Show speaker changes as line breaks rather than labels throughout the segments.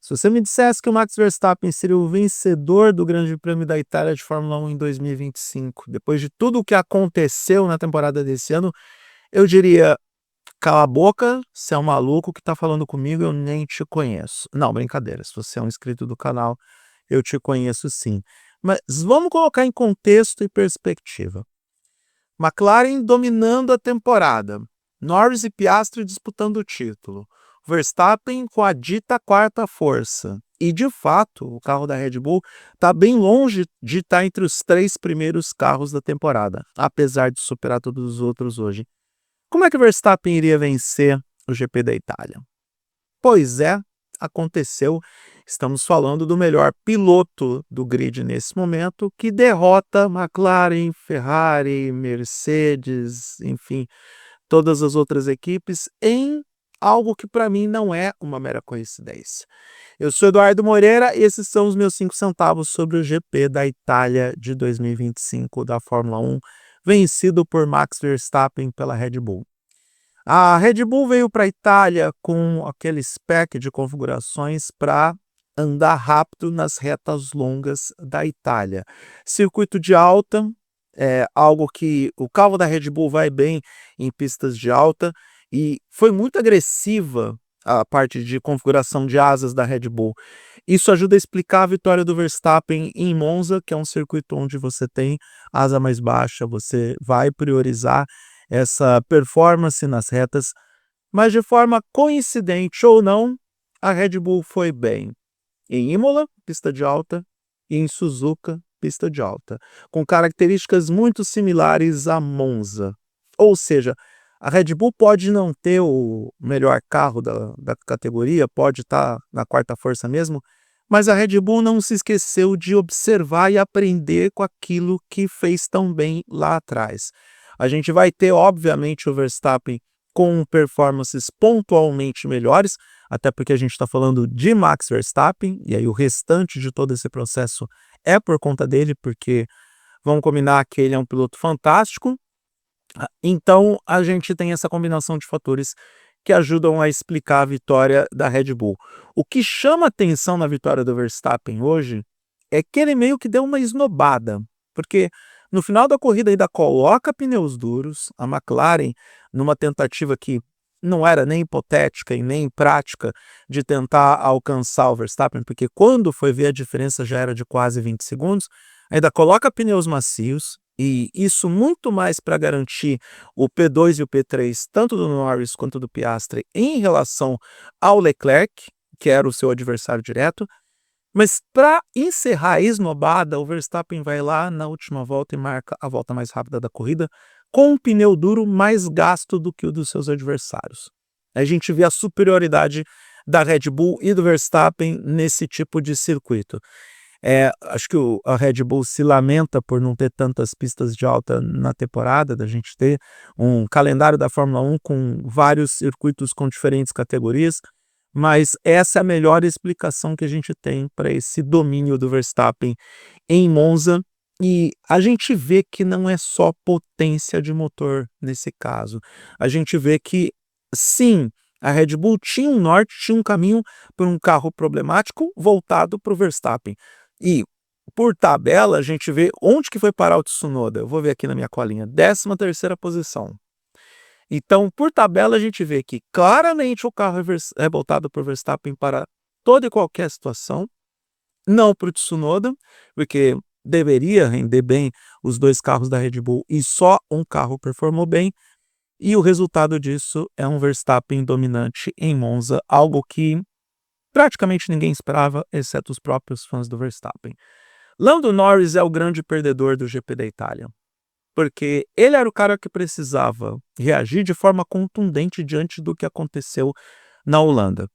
Se você me dissesse que o Max Verstappen seria o vencedor do Grande Prêmio da Itália de Fórmula 1 em 2025, depois de tudo o que aconteceu na temporada desse ano, eu diria: cala a boca, você é um maluco que tá falando comigo, eu nem te conheço. Não, brincadeira, se você é um inscrito do canal, eu te conheço sim. Mas vamos colocar em contexto e perspectiva. McLaren dominando a temporada, Norris e Piastri disputando o título, Verstappen com a dita quarta força. E, de fato, o carro da Red Bull está bem longe de estar entre os 3 primeiros carros da temporada, apesar de superar todos os outros hoje. Como é que o Verstappen iria vencer o GP da Itália? Pois é, aconteceu. Estamos falando do melhor piloto do grid nesse momento, que derrota McLaren, Ferrari, Mercedes, enfim, todas as outras equipes em algo que para mim não é uma mera coincidência. Eu sou Eduardo Moreira e esses são os meus 5 centavos sobre o GP da Itália de 2025 da Fórmula 1, vencido por Max Verstappen pela Red Bull. A Red Bull veio para a Itália com aquele spec de configurações para andar rápido nas retas longas da Itália. Circuito de alta, é algo que o carro da Red Bull vai bem em pistas de alta e foi muito agressiva a parte de configuração de asas da Red Bull. Isso ajuda a explicar a vitória do Verstappen em Monza, que é um circuito onde você tem asa mais baixa, você vai priorizar essa performance nas retas, mas de forma coincidente ou não, a Red Bull foi bem em Imola, pista de alta, e em Suzuka, pista de alta, com características muito similares a Monza. Ou seja, a Red Bull pode não ter o melhor carro da categoria, pode estar na quarta força mesmo, mas a Red Bull não se esqueceu de observar e aprender com aquilo que fez tão bem lá atrás. A gente vai ter, obviamente, o Verstappen com performances pontualmente melhores, até porque a gente está falando de Max Verstappen, e aí o restante de todo esse processo é por conta dele, porque vamos combinar que ele é um piloto fantástico. Então a gente tem essa combinação de fatores que ajudam a explicar a vitória da Red Bull. O que chama atenção na vitória do Verstappen hoje é que ele meio que deu uma esnobada, porque no final da corrida ainda coloca pneus duros, a McLaren, numa tentativa que não era nem hipotética e nem prática de tentar alcançar o Verstappen, porque quando foi ver a diferença já era de quase 20 segundos, ainda coloca pneus macios, e isso muito mais para garantir o P2 e o P3, tanto do Norris quanto do Piastri, em relação ao Leclerc, que era o seu adversário direto. Mas para encerrar a esnobada, o Verstappen vai lá na última volta e marca a volta mais rápida da corrida, com um pneu duro mais gasto do que o dos seus adversários. A gente vê a superioridade da Red Bull e do Verstappen nesse tipo de circuito. Acho que a Red Bull se lamenta por não ter tantas pistas de alta na temporada, da gente ter um calendário da Fórmula 1 com vários circuitos com diferentes categorias, mas essa é a melhor explicação que a gente tem para esse domínio do Verstappen em Monza. E a gente vê que não é só potência de motor nesse caso. A gente vê que, sim, a Red Bull tinha um norte, tinha um caminho para um carro problemático voltado para o Verstappen. E, por tabela, a gente vê onde que foi parar o Tsunoda. Eu vou ver aqui na minha colinha, 13ª posição. Então, por tabela, a gente vê que claramente o carro é voltado para o Verstappen para toda e qualquer situação, não para o Tsunoda, porque deveria render bem os 2 carros da Red Bull e só um carro performou bem, e o resultado disso é um Verstappen dominante em Monza, algo que praticamente ninguém esperava, exceto os próprios fãs do Verstappen. Lando Norris é o grande perdedor do GP da Itália, porque ele era o cara que precisava reagir de forma contundente diante do que aconteceu na Holanda.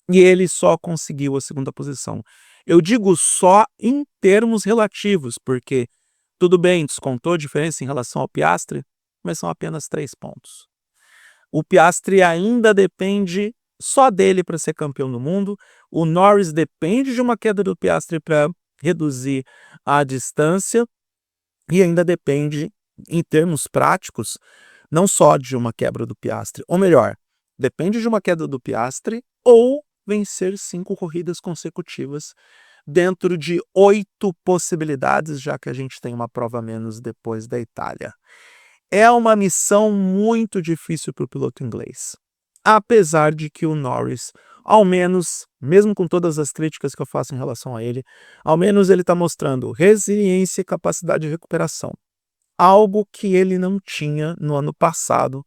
E ele só conseguiu a 2ª posição. Eu digo só em termos relativos, porque tudo bem, descontou a diferença em relação ao Piastri, mas são apenas 3 pontos. O Piastri ainda depende só dele para ser campeão do mundo. O Norris depende de uma queda do Piastri para reduzir a distância e ainda depende, em termos práticos, não só de uma quebra do Piastri, ou melhor, depende de uma queda do Piastri ou vencer 5 corridas consecutivas dentro de 8 possibilidades, já que a gente tem uma prova a menos depois da Itália. É uma missão muito difícil para o piloto inglês, apesar de que o Norris, ao menos, mesmo com todas as críticas que eu faço em relação a ele, ao menos ele está mostrando resiliência e capacidade de recuperação, algo que ele não tinha no ano passado,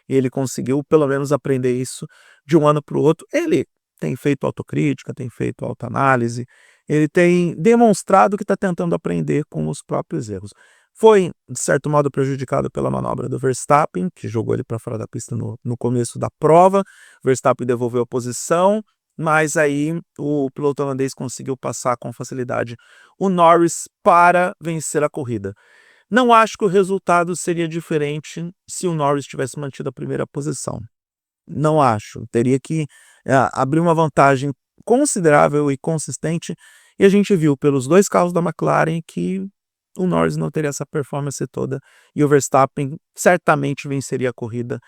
e ele conseguiu pelo menos aprender isso de um ano para o outro. Ele tem feito autocrítica, tem feito autoanálise, ele tem demonstrado que está tentando aprender com os próprios erros. Foi, de certo modo, prejudicado pela manobra do Verstappen, que jogou ele para fora da pista no começo da prova. Verstappen devolveu a posição, mas aí o piloto holandês conseguiu passar com facilidade o Norris para vencer a corrida. Não acho que o resultado seria diferente se o Norris tivesse mantido a primeira posição. Não acho. Teria que abrir uma vantagem considerável e consistente, e a gente viu pelos 2 carros da McLaren que o Norris não teria essa performance toda, e o Verstappen certamente venceria a corrida,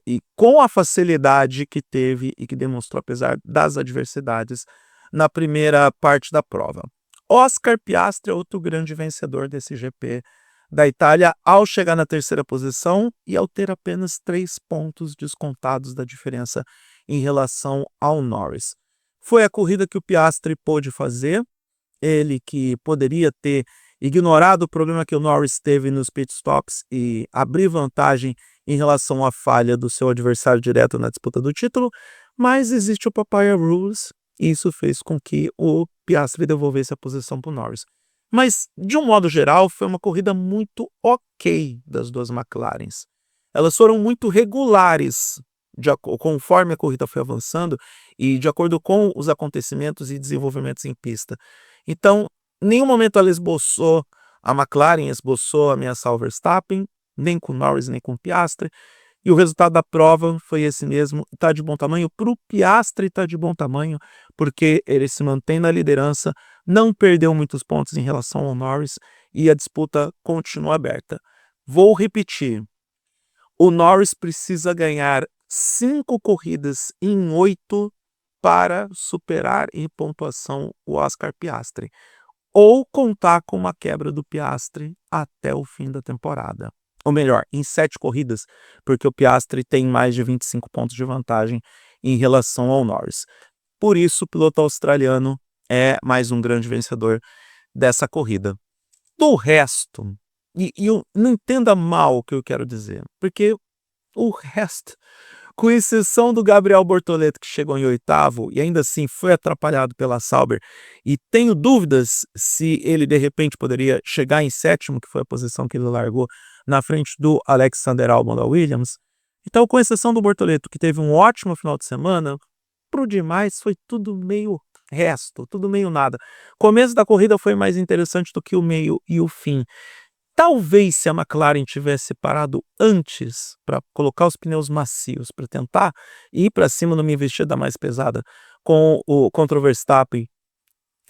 e com a facilidade que teve e que demonstrou apesar das adversidades na primeira parte da prova. Oscar Piastri é outro grande vencedor desse GP da Itália ao chegar na terceira posição e ao ter apenas 3 pontos descontados da diferença em relação ao Norris. Foi a corrida que o Piastri pôde fazer, ele que poderia ter ignorado o problema que o Norris teve nos pitstops e abrir vantagem em relação à falha do seu adversário direto na disputa do título, mas existe o Papaya Rules e isso fez com que o Piastri devolvesse a posição para o Norris. Mas, de um modo geral, foi uma corrida muito ok das 2 McLarens. Elas foram muito regulares conforme a corrida foi avançando e de acordo com os acontecimentos e desenvolvimentos em pista. Então, em nenhum momento ela esboçou, a McLaren esboçou ameaçar o Verstappen, nem com Norris, nem com Piastri. E o resultado da prova foi esse mesmo, está de bom tamanho. Para o Piastri está de bom tamanho, porque ele se mantém na liderança, não perdeu muitos pontos em relação ao Norris e a disputa continua aberta. Vou repetir, o Norris precisa ganhar 5 corridas em 8 para superar em pontuação o Oscar Piastri, ou contar com uma quebra do Piastri até o fim da temporada. Ou melhor, em 7 corridas, porque o Piastri tem mais de 25 pontos de vantagem em relação ao Norris. Por isso, o piloto australiano é mais um grande vencedor dessa corrida. Do resto, e não entenda mal o que eu quero dizer, porque o resto, com exceção do Gabriel Bortoleto, que chegou em 8º e ainda assim foi atrapalhado pela Sauber, e tenho dúvidas se ele de repente poderia chegar em 7º, que foi a posição que ele largou na frente do Alexander Albon da Williams. Então, com exceção do Bortoleto, que teve um ótimo final de semana, pro demais foi tudo meio resto, tudo meio nada. Começo da corrida foi mais interessante do que o meio e o fim. Talvez se a McLaren tivesse parado antes para colocar os pneus macios para tentar ir para cima numa investida mais pesada contra o Verstappen,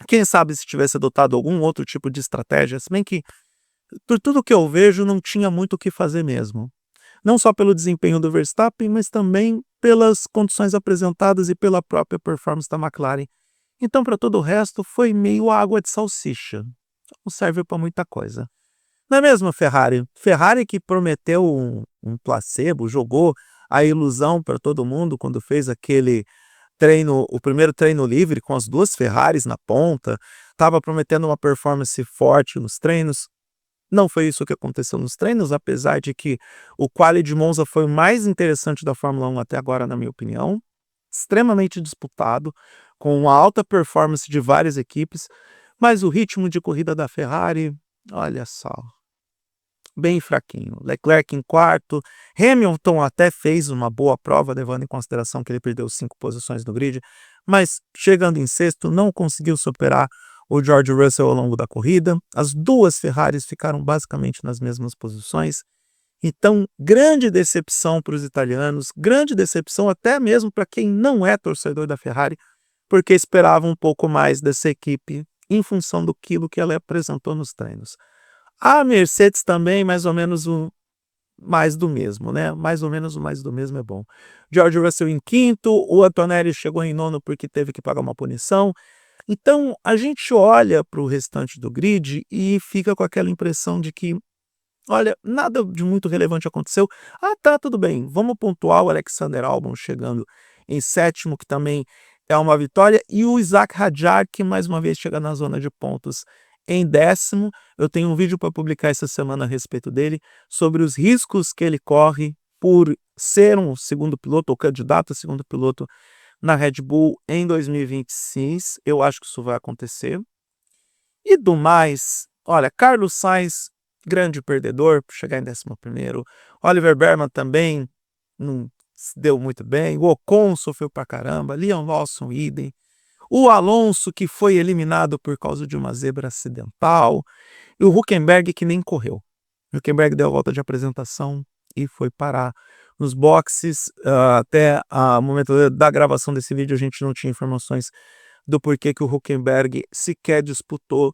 quem sabe se tivesse adotado algum outro tipo de estratégia, se bem que por tudo que eu vejo não tinha muito o que fazer mesmo. Não só pelo desempenho do Verstappen, mas também pelas condições apresentadas e pela própria performance da McLaren. Então, para todo o resto, foi meio água de salsicha. Não serve para muita coisa. Não é mesmo, Ferrari? Ferrari que prometeu um placebo, jogou a ilusão para todo mundo quando fez aquele treino, o primeiro treino livre com as 2 Ferraris na ponta, estava prometendo uma performance forte nos treinos. Não foi isso que aconteceu nos treinos, apesar de que o quali de Monza foi o mais interessante da Fórmula 1 até agora, na minha opinião. Extremamente disputado, com uma alta performance de várias equipes, mas o ritmo de corrida da Ferrari, olha só, bem fraquinho. Leclerc em 4º, Hamilton até fez uma boa prova, levando em consideração que ele perdeu 5 posições no grid, mas chegando em 6º não conseguiu superar o George Russell ao longo da corrida. As 2 Ferraris ficaram basicamente nas mesmas posições. Então, grande decepção para os italianos, grande decepção até mesmo para quem não é torcedor da Ferrari, porque esperava um pouco mais dessa equipe em função do que ela apresentou nos treinos. A Mercedes também, mais ou menos mais do mesmo, né? Mais ou menos o mais do mesmo é bom. George Russell em quinto, o Antonelli chegou em nono porque teve que pagar uma punição. Então, a gente olha para o restante do grid e fica com aquela impressão de que, olha, nada de muito relevante aconteceu. Ah, tá, tudo bem. Vamos pontuar o Alexander Albon chegando em sétimo, que também é uma vitória, e o Isaac Hadjar, que mais uma vez chega na zona de pontos em décimo. Eu tenho um vídeo para publicar essa semana a respeito dele, sobre os riscos que ele corre por ser um segundo piloto, ou candidato a segundo piloto na Red Bull em 2026. Eu acho que isso vai acontecer. E do mais, olha, Carlos Sainz, grande perdedor, por chegar em 11º. Oliver Berman também não se deu muito bem. O Ocon sofreu pra caramba. Liam Lawson, idem. O Alonso, que foi eliminado por causa de uma zebra acidental. E o Hülkenberg, que nem correu. O Hülkenberg deu a volta de apresentação e foi parar nos boxes. Até o momento da gravação desse vídeo, a gente não tinha informações do porquê que o Hülkenberg sequer disputou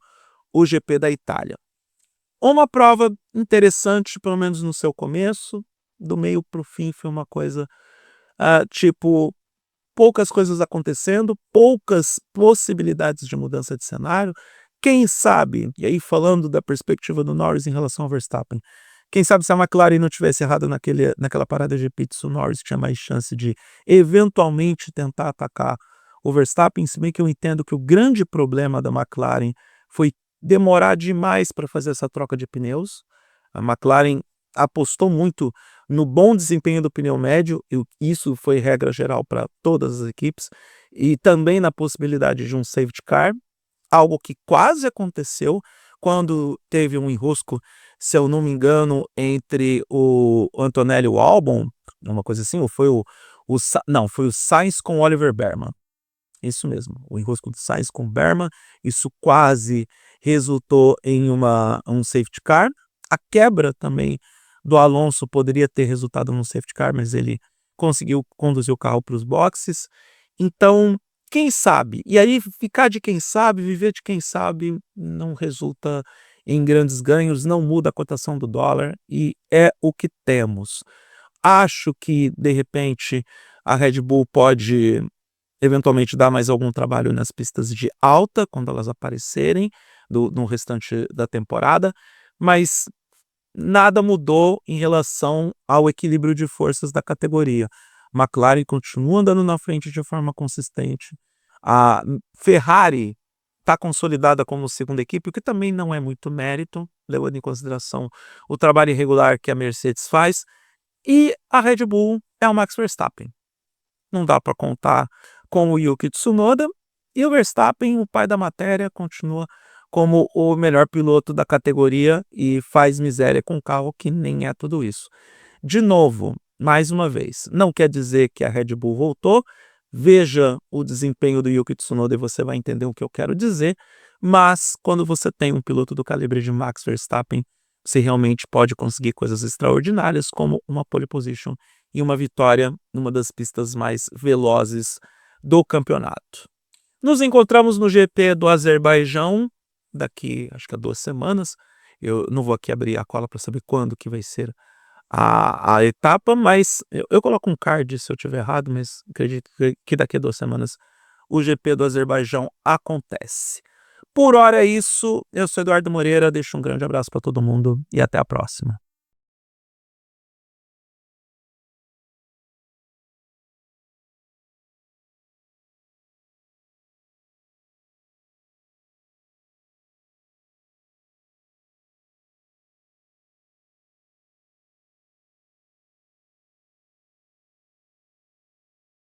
o GP da Itália. Uma prova interessante, pelo menos no seu começo, do meio para o fim foi uma coisa tipo, poucas coisas acontecendo, poucas possibilidades de mudança de cenário. Quem sabe, e aí falando da perspectiva do Norris em relação ao Verstappen, quem sabe se a McLaren não tivesse errado naquela parada de pits, o Norris tinha mais chance de eventualmente tentar atacar o Verstappen, se bem que eu entendo que o grande problema da McLaren foi demorar demais para fazer essa troca de pneus. A McLaren apostou muito no bom desempenho do pneu médio, e isso foi regra geral para todas as equipes, e também na possibilidade de um safety car, algo que quase aconteceu quando teve um enrosco, se eu não me engano, entre o Antonelli e o Albon, uma coisa assim, ou foi não, foi o Sainz com o Oliver Berman. Isso mesmo, o enrosco do Sainz com o Berman, isso quase resultou em um safety car. A quebra também do Alonso poderia ter resultado num safety car, mas ele conseguiu conduzir o carro para os boxes. Então, quem sabe? E aí ficar de quem sabe, viver de quem sabe, não resulta em grandes ganhos, não muda a cotação do dólar e é o que temos. Acho que, de repente, a Red Bull pode eventualmente dar mais algum trabalho nas pistas de alta, quando elas aparecerem no restante da temporada, mas nada mudou em relação ao equilíbrio de forças da categoria. McLaren continua andando na frente de forma consistente. A Ferrari está consolidada como segunda equipe, o que também não é muito mérito, levando em consideração o trabalho irregular que a Mercedes faz. E a Red Bull é o Max Verstappen. Não dá para contar com o Yuki Tsunoda, e o Verstappen, o pai da matéria, continua como o melhor piloto da categoria e faz miséria com o carro, que nem é tudo isso. De novo, mais uma vez, não quer dizer que a Red Bull voltou. Veja o desempenho do Yuki Tsunoda e você vai entender o que eu quero dizer, mas quando você tem um piloto do calibre de Max Verstappen, você realmente pode conseguir coisas extraordinárias, como uma pole position e uma vitória numa das pistas mais velozes do campeonato. Nos encontramos no GP do Azerbaijão daqui, acho que há 2 semanas. Eu não vou aqui abrir a cola para saber quando que vai ser a etapa, mas eu coloco um card se eu estiver errado, mas acredito que daqui a 2 semanas o GP do Azerbaijão acontece. Por hora é isso, eu sou Eduardo Moreira, deixo um grande abraço para todo mundo e até a próxima.